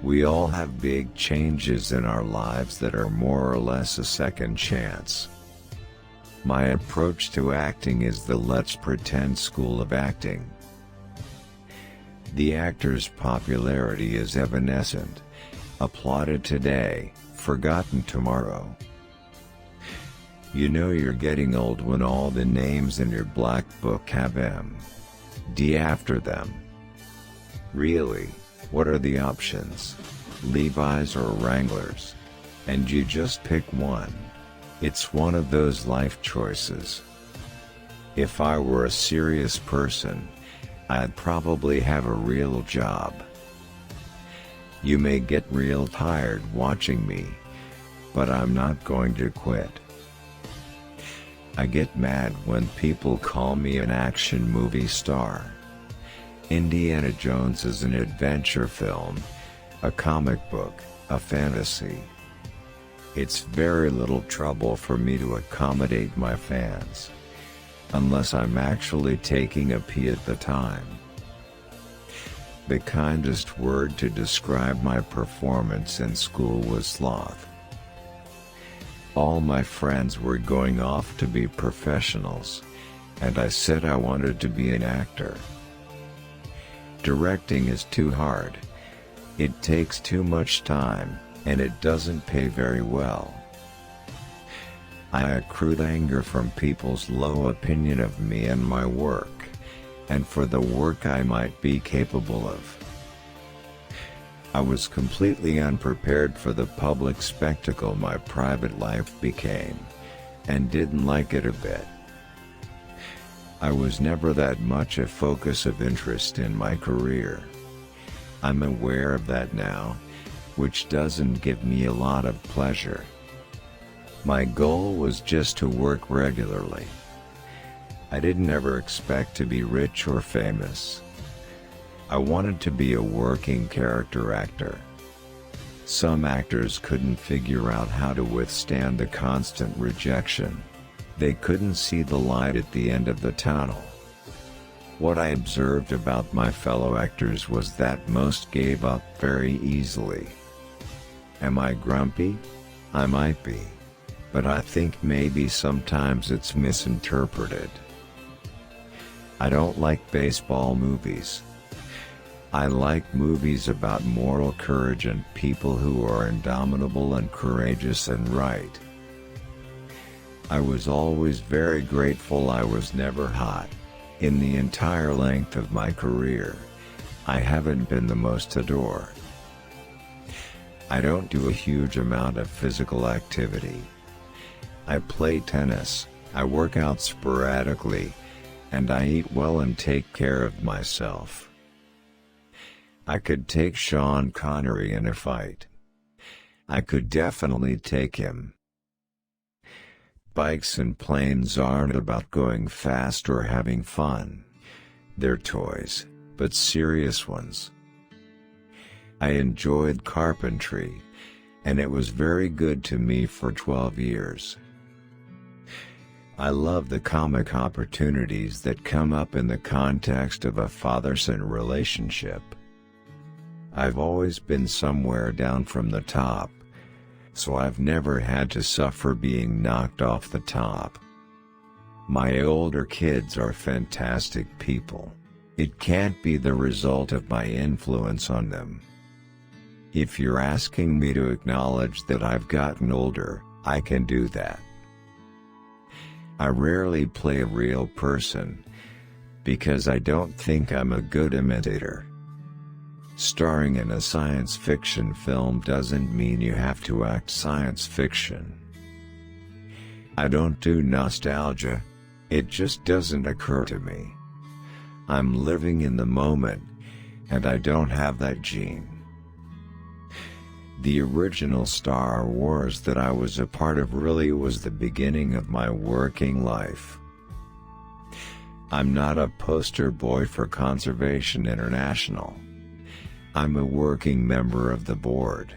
We all have big changes in our lives that are more or less a second chance. My approach to acting is the let's pretend school of acting. The actor's popularity is evanescent, applauded today, forgotten tomorrow. You know you're getting old when all the names in your black book have M.D. after them. Really, what are the options? Levi's or Wranglers? And you just pick one. It's one of those life choices. If I were a serious person, I'd probably have a real job. You may get real tired watching me, but I'm not going to quit. I get mad when people call me an action movie star. Indiana Jones is an adventure film, a comic book, a fantasy. It's very little trouble for me to accommodate my fans, unless I'm actually taking a pee at the time. The kindest word to describe my performance in school was sloth. All my friends were going off to be professionals, and I said I wanted to be an actor. Directing is too hard. It takes too much time, and it doesn't pay very well. I accrued anger from people's low opinion of me and my work, and for the work I might be capable of. I was completely unprepared for the public spectacle my private life became, and didn't like it a bit. I was never that much a focus of interest in my career. I'm aware of that now, which doesn't give me a lot of pleasure. My goal was just to work regularly. I didn't ever expect to be rich or famous. I wanted to be a working character actor. Some actors couldn't figure out how to withstand the constant rejection. They couldn't see the light at the end of the tunnel. What I observed about my fellow actors was that most gave up very easily. Am I grumpy? I might be. But I think maybe sometimes it's misinterpreted. I don't like baseball movies. I like movies about moral courage and people who are indomitable and courageous and right. I was always very grateful I was never hot. In the entire length of my career, I haven't been the most adored. I don't do a huge amount of physical activity. I play tennis, I work out sporadically, and I eat well and take care of myself. I could take Sean Connery in a fight. I could definitely take him. Bikes and planes aren't about going fast or having fun. They're toys, but serious ones. I enjoyed carpentry, and it was very good to me for 12 years. I love the comic opportunities that come up in the context of a father-son relationship. I've always been somewhere down from the top, so I've never had to suffer being knocked off the top. My older kids are fantastic people. It can't be the result of my influence on them. If you're asking me to acknowledge that I've gotten older, I can do that. I rarely play a real person, because I don't think I'm a good imitator. Starring in a science fiction film doesn't mean you have to act science fiction. I don't do nostalgia. It just doesn't occur to me. I'm living in the moment, and I don't have that gene. The original Star Wars that I was a part of really was the beginning of my working life. I'm not a poster boy for Conservation International. I'm a working member of the board.